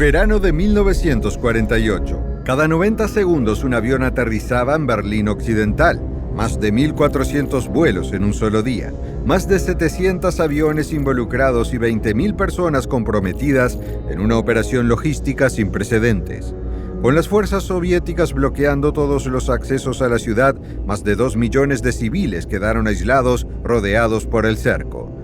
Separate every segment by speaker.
Speaker 1: Verano de 1948. Cada 90 segundos un avión aterrizaba en Berlín Occidental. Más de 1.400 vuelos en un solo día. Más de 700 aviones involucrados y 20.000 personas comprometidas en una operación logística sin precedentes. Con las fuerzas soviéticas bloqueando todos los accesos a la ciudad, más de 2 millones de civiles quedaron aislados, rodeados por el cerco.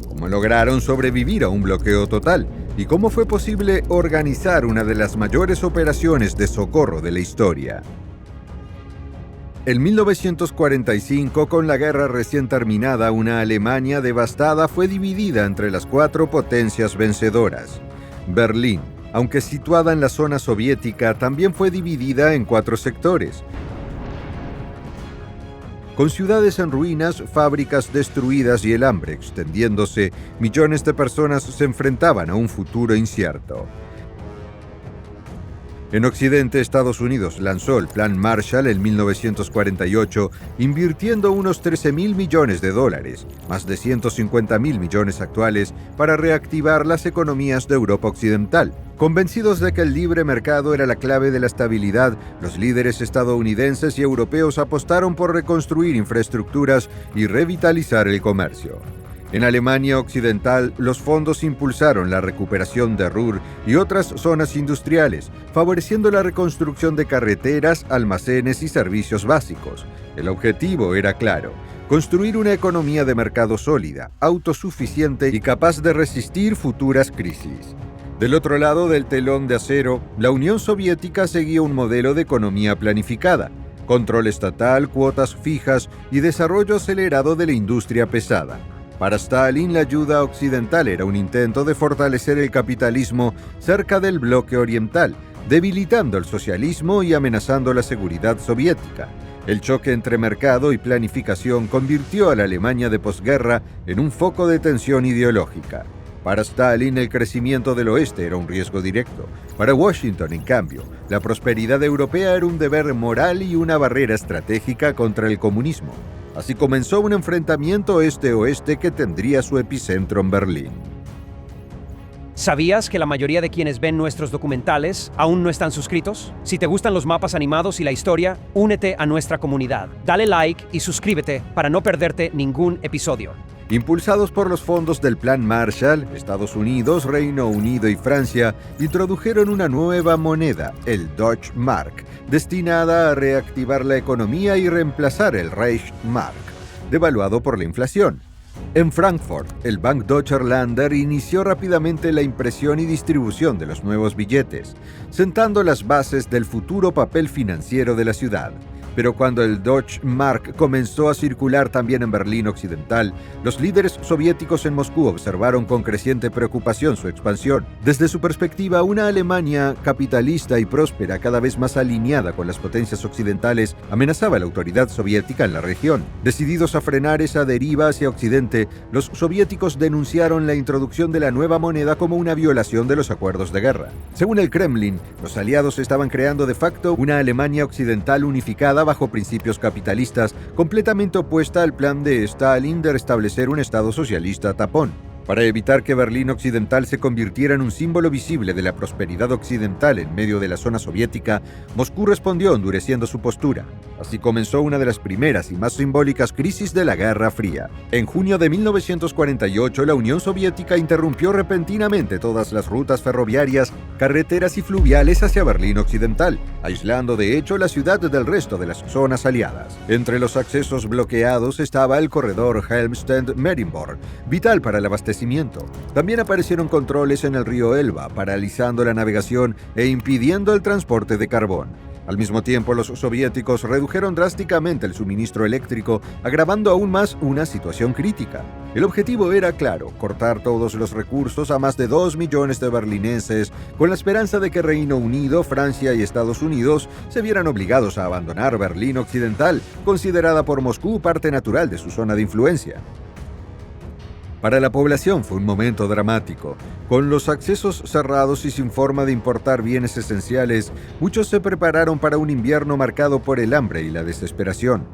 Speaker 1: ¿Cómo lograron sobrevivir a un bloqueo total? ¿Y cómo fue posible organizar una de las mayores operaciones de socorro de la historia? En 1945, con la guerra recién terminada, una Alemania devastada fue dividida entre las 4 potencias vencedoras. Berlín, aunque situada en la zona soviética, también fue dividida en 4 sectores. Con ciudades en ruinas, fábricas destruidas y el hambre extendiéndose, millones de personas se enfrentaban a un futuro incierto. En Occidente, Estados Unidos lanzó el Plan Marshall en 1948, invirtiendo unos $13.000 millones, más de 150.000 millones actuales, para reactivar las economías de Europa Occidental. Convencidos de que el libre mercado era la clave de la estabilidad, los líderes estadounidenses y europeos apostaron por reconstruir infraestructuras y revitalizar el comercio. En Alemania Occidental, los fondos impulsaron la recuperación de Ruhr y otras zonas industriales, favoreciendo la reconstrucción de carreteras, almacenes y servicios básicos. El objetivo era claro: construir una economía de mercado sólida, autosuficiente y capaz de resistir futuras crisis. Del otro lado del telón de acero, la Unión Soviética seguía un modelo de economía planificada, control estatal, cuotas fijas y desarrollo acelerado de la industria pesada. Para Stalin, la ayuda occidental era un intento de fortalecer el capitalismo cerca del bloque oriental, debilitando el socialismo y amenazando la seguridad soviética. El choque entre mercado y planificación convirtió a la Alemania de posguerra en un foco de tensión ideológica. Para Stalin, el crecimiento del oeste era un riesgo directo. Para Washington, en cambio, la prosperidad europea era un deber moral y una barrera estratégica contra el comunismo. Así comenzó un enfrentamiento este-oeste que tendría su epicentro en Berlín.
Speaker 2: ¿Sabías que la mayoría de quienes ven nuestros documentales aún no están suscritos? Si te gustan los mapas animados y la historia, únete a nuestra comunidad. Dale like y suscríbete para no perderte ningún episodio.
Speaker 1: Impulsados por los fondos del Plan Marshall, Estados Unidos, Reino Unido y Francia introdujeron una nueva moneda, el Deutsche Mark, destinada a reactivar la economía y reemplazar el Reichsmark, devaluado por la inflación. En Frankfurt, el Bank Deutscher Länder inició rápidamente la impresión y distribución de los nuevos billetes, sentando las bases del futuro papel financiero de la ciudad. Pero cuando el Deutsche Mark comenzó a circular también en Berlín Occidental, los líderes soviéticos en Moscú observaron con creciente preocupación su expansión. Desde su perspectiva, una Alemania capitalista y próspera, cada vez más alineada con las potencias occidentales, amenazaba la autoridad soviética en la región. Decididos a frenar esa deriva hacia Occidente, los soviéticos denunciaron la introducción de la nueva moneda como una violación de los acuerdos de guerra. Según el Kremlin, los aliados estaban creando de facto una Alemania occidental unificada bajo principios capitalistas, completamente opuesta al plan de Stalin de restablecer un Estado socialista tapón. Para evitar que Berlín Occidental se convirtiera en un símbolo visible de la prosperidad occidental en medio de la zona soviética, Moscú respondió endureciendo su postura. Así comenzó una de las primeras y más simbólicas crisis de la Guerra Fría. En junio de 1948, la Unión Soviética interrumpió repentinamente todas las rutas ferroviarias, carreteras y fluviales hacia Berlín Occidental, aislando de hecho la ciudad del resto de las zonas aliadas. Entre los accesos bloqueados estaba el corredor Helmstedt-Marienborn, vital para el abastecimiento. También aparecieron controles en el río Elba, paralizando la navegación e impidiendo el transporte de carbón. Al mismo tiempo, los soviéticos redujeron drásticamente el suministro eléctrico, agravando aún más una situación crítica. El objetivo era claro: cortar todos los recursos a más de 2 millones de berlineses, con la esperanza de que Reino Unido, Francia y Estados Unidos se vieran obligados a abandonar Berlín Occidental, considerada por Moscú parte natural de su zona de influencia. Para la población fue un momento dramático. Con los accesos cerrados y sin forma de importar bienes esenciales, muchos se prepararon para un invierno marcado por el hambre y la desesperación.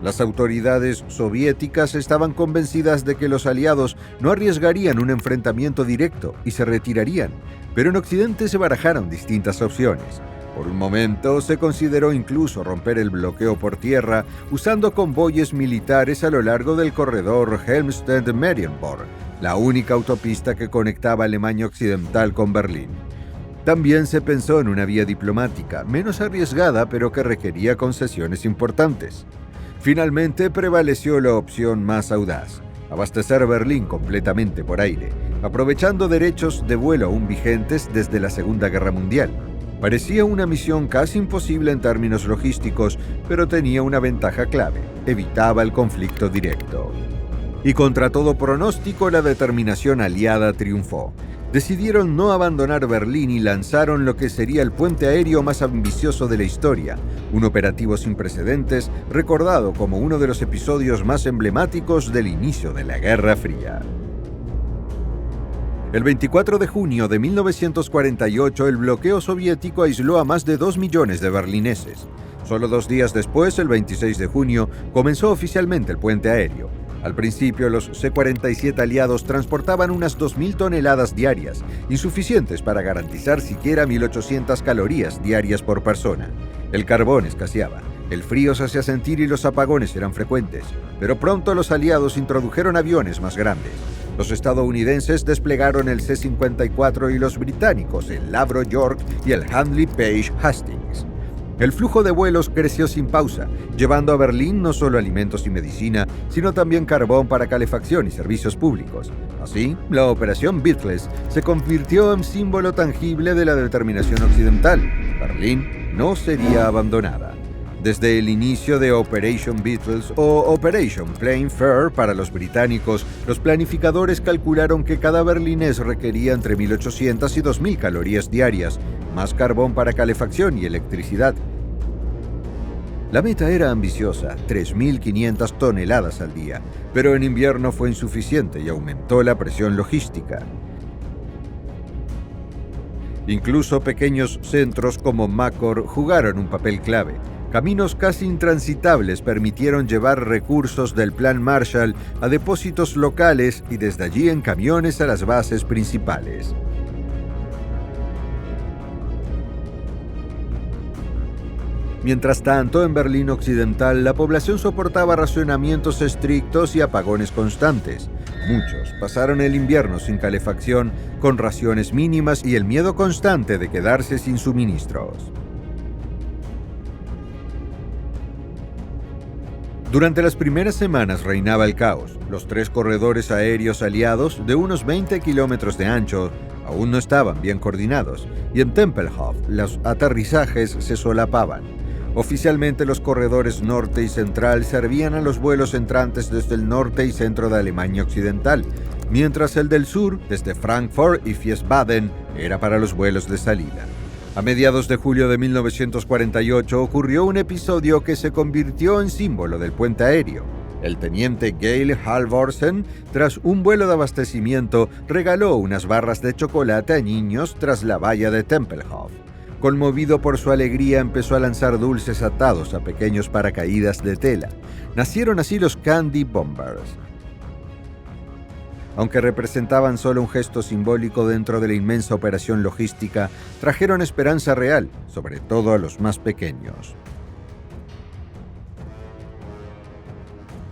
Speaker 1: Las autoridades soviéticas estaban convencidas de que los aliados no arriesgarían un enfrentamiento directo y se retirarían, pero en Occidente se barajaron distintas opciones. Por un momento se consideró incluso romper el bloqueo por tierra usando convoyes militares a lo largo del corredor Helmstedt-Marienborg, la única autopista que conectaba Alemania Occidental con Berlín. También se pensó en una vía diplomática, menos arriesgada pero que requería concesiones importantes. Finalmente prevaleció la opción más audaz: abastecer Berlín completamente por aire, aprovechando derechos de vuelo aún vigentes desde la Segunda Guerra Mundial. Parecía una misión casi imposible en términos logísticos, pero tenía una ventaja clave: evitaba el conflicto directo. Y contra todo pronóstico, la determinación aliada triunfó. Decidieron no abandonar Berlín y lanzaron lo que sería el puente aéreo más ambicioso de la historia, un operativo sin precedentes, recordado como uno de los episodios más emblemáticos del inicio de la Guerra Fría. El 24 de junio de 1948, el bloqueo soviético aisló a más de 2 millones de berlineses. Solo 2 días después, el 26 de junio, comenzó oficialmente el puente aéreo. Al principio, los C-47 aliados transportaban unas 2.000 toneladas diarias, insuficientes para garantizar siquiera 1.800 calorías diarias por persona. El carbón escaseaba, el frío se hacía sentir y los apagones eran frecuentes, pero pronto los aliados introdujeron aviones más grandes. Los estadounidenses desplegaron el C-54 y los británicos el Lavro York y el Handley Page Hastings. El flujo de vuelos creció sin pausa, llevando a Berlín no solo alimentos y medicina, sino también carbón para calefacción y servicios públicos. Así, la Operación Beatles se convirtió en símbolo tangible de la determinación occidental. Berlín no sería abandonada. Desde el inicio de Operation Beatles o Operation Plain Fair para los británicos, los planificadores calcularon que cada berlinés requería entre 1.800 y 2.000 calorías diarias, más carbón para calefacción y electricidad. La meta era ambiciosa, 3.500 toneladas al día, pero en invierno fue insuficiente y aumentó la presión logística. Incluso pequeños centros como Makor jugaron un papel clave. Caminos casi intransitables permitieron llevar recursos del Plan Marshall a depósitos locales y desde allí en camiones a las bases principales. Mientras tanto, en Berlín Occidental, la población soportaba racionamientos estrictos y apagones constantes. Muchos pasaron el invierno sin calefacción, con raciones mínimas y el miedo constante de quedarse sin suministros. Durante las primeras semanas reinaba el caos. Los 3 corredores aéreos aliados, de unos 20 kilómetros de ancho, aún no estaban bien coordinados, y en Tempelhof los aterrizajes se solapaban. Oficialmente, los corredores norte y central servían a los vuelos entrantes desde el norte y centro de Alemania Occidental, mientras el del sur, desde Frankfurt y Wiesbaden, era para los vuelos de salida. A mediados de julio de 1948 ocurrió un episodio que se convirtió en símbolo del puente aéreo. El teniente Georg Halvorsen, tras un vuelo de abastecimiento, regaló unas barras de chocolate a niños tras la valla de Tempelhof. Conmovido por su alegría, empezó a lanzar dulces atados a pequeños paracaídas de tela. Nacieron así los Candy Bombers. Aunque representaban solo un gesto simbólico dentro de la inmensa operación logística, trajeron esperanza real, sobre todo a los más pequeños.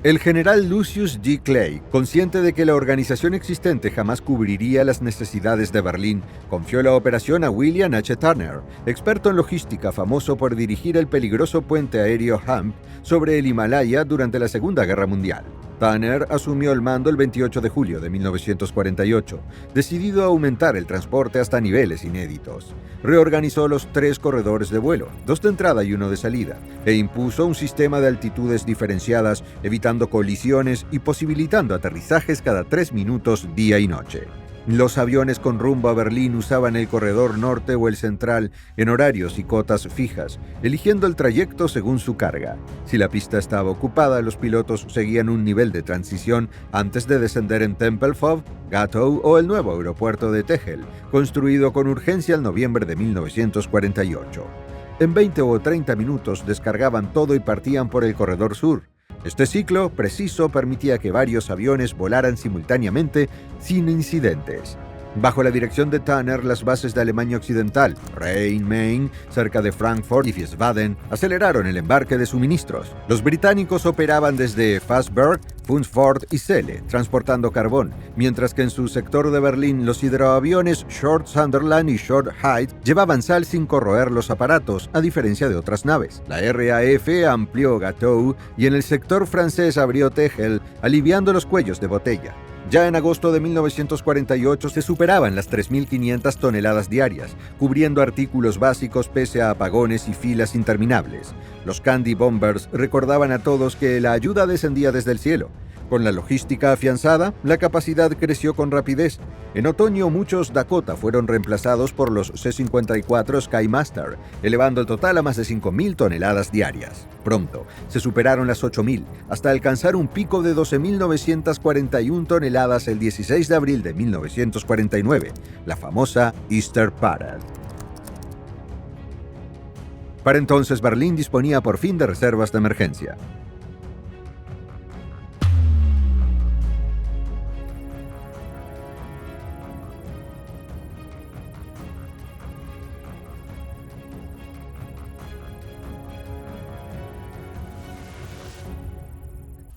Speaker 1: El general Lucius G. Clay, consciente de que la organización existente jamás cubriría las necesidades de Berlín, confió la operación a William H. Turner, experto en logística famoso por dirigir el peligroso puente aéreo Hump sobre el Himalaya durante la Segunda Guerra Mundial. Turner asumió el mando el 28 de julio de 1948, decidido a aumentar el transporte hasta niveles inéditos. Reorganizó los 3 corredores de vuelo, 2 de entrada y 1 de salida, e impuso un sistema de altitudes diferenciadas, evitando colisiones y posibilitando aterrizajes cada 3 minutos día y noche. Los aviones con rumbo a Berlín usaban el corredor norte o el central en horarios y cotas fijas, eligiendo el trayecto según su carga. Si la pista estaba ocupada, los pilotos seguían un nivel de transición antes de descender en Tempelhof, Gatow o el nuevo aeropuerto de Tegel, construido con urgencia en noviembre de 1948. En 20 o 30 minutos descargaban todo y partían por el corredor sur. Este ciclo preciso permitía que varios aviones volaran simultáneamente sin incidentes. Bajo la dirección de Tanner, las bases de Alemania Occidental, Rhein, Main, cerca de Frankfurt y Wiesbaden, aceleraron el embarque de suministros. Los británicos operaban desde Fassberg, Funsford y Celle, transportando carbón, mientras que en su sector de Berlín los hidroaviones Short Sunderland y Short Hyde llevaban sal sin corroer los aparatos, a diferencia de otras naves. La RAF amplió Gatow y en el sector francés abrió Texel, aliviando los cuellos de botella. Ya en agosto de 1948 se superaban las 3.500 toneladas diarias, cubriendo artículos básicos pese a apagones y filas interminables. Los Candy Bombers recordaban a todos que la ayuda descendía desde el cielo. Con la logística afianzada, la capacidad creció con rapidez. En otoño, muchos Dakota fueron reemplazados por los C-54 Skymaster, elevando el total a más de 5.000 toneladas diarias. Pronto, se superaron las 8.000, hasta alcanzar un pico de 12.941 toneladas el 16 de abril de 1949, la famosa Easter Parade. Para entonces, Berlín disponía por fin de reservas de emergencia.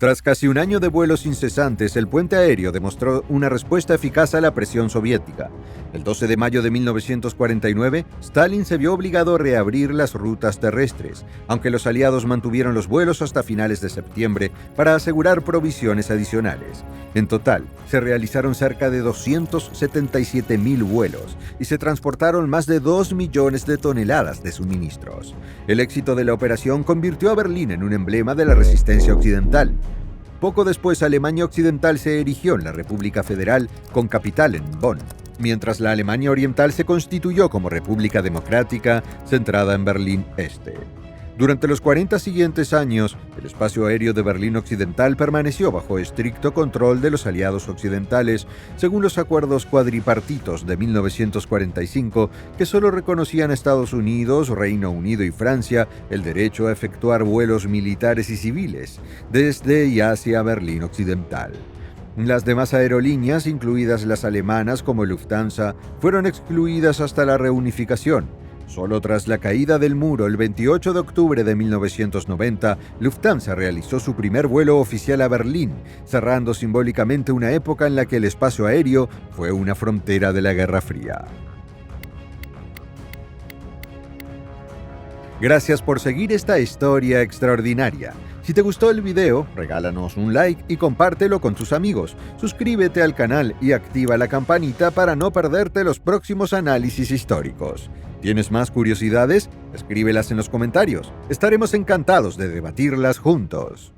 Speaker 1: Tras casi un año de vuelos incesantes, el puente aéreo demostró una respuesta eficaz a la presión soviética. El 12 de mayo de 1949, Stalin se vio obligado a reabrir las rutas terrestres, aunque los aliados mantuvieron los vuelos hasta finales de septiembre para asegurar provisiones adicionales. En total, se realizaron cerca de 277.000 vuelos y se transportaron más de 2 millones de toneladas de suministros. El éxito de la operación convirtió a Berlín en un emblema de la resistencia occidental. Poco después, Alemania Occidental se erigió en la República Federal con capital en Bonn, mientras la Alemania Oriental se constituyó como República Democrática centrada en Berlín Este. Durante los 40 siguientes años, el espacio aéreo de Berlín Occidental permaneció bajo estricto control de los aliados occidentales, según los acuerdos cuadripartitos de 1945, que solo reconocían a Estados Unidos, Reino Unido y Francia el derecho a efectuar vuelos militares y civiles desde y hacia Berlín Occidental. Las demás aerolíneas, incluidas las alemanas como Lufthansa, fueron excluidas hasta la reunificación. Solo tras la caída del muro el 28 de octubre de 1990, Lufthansa realizó su primer vuelo oficial a Berlín, cerrando simbólicamente una época en la que el espacio aéreo fue una frontera de la Guerra Fría. Gracias por seguir esta historia extraordinaria. Si te gustó el video, regálanos un like y compártelo con tus amigos. Suscríbete al canal y activa la campanita para no perderte los próximos análisis históricos. ¿Tienes más curiosidades? Escríbelas en los comentarios. Estaremos encantados de debatirlas juntos.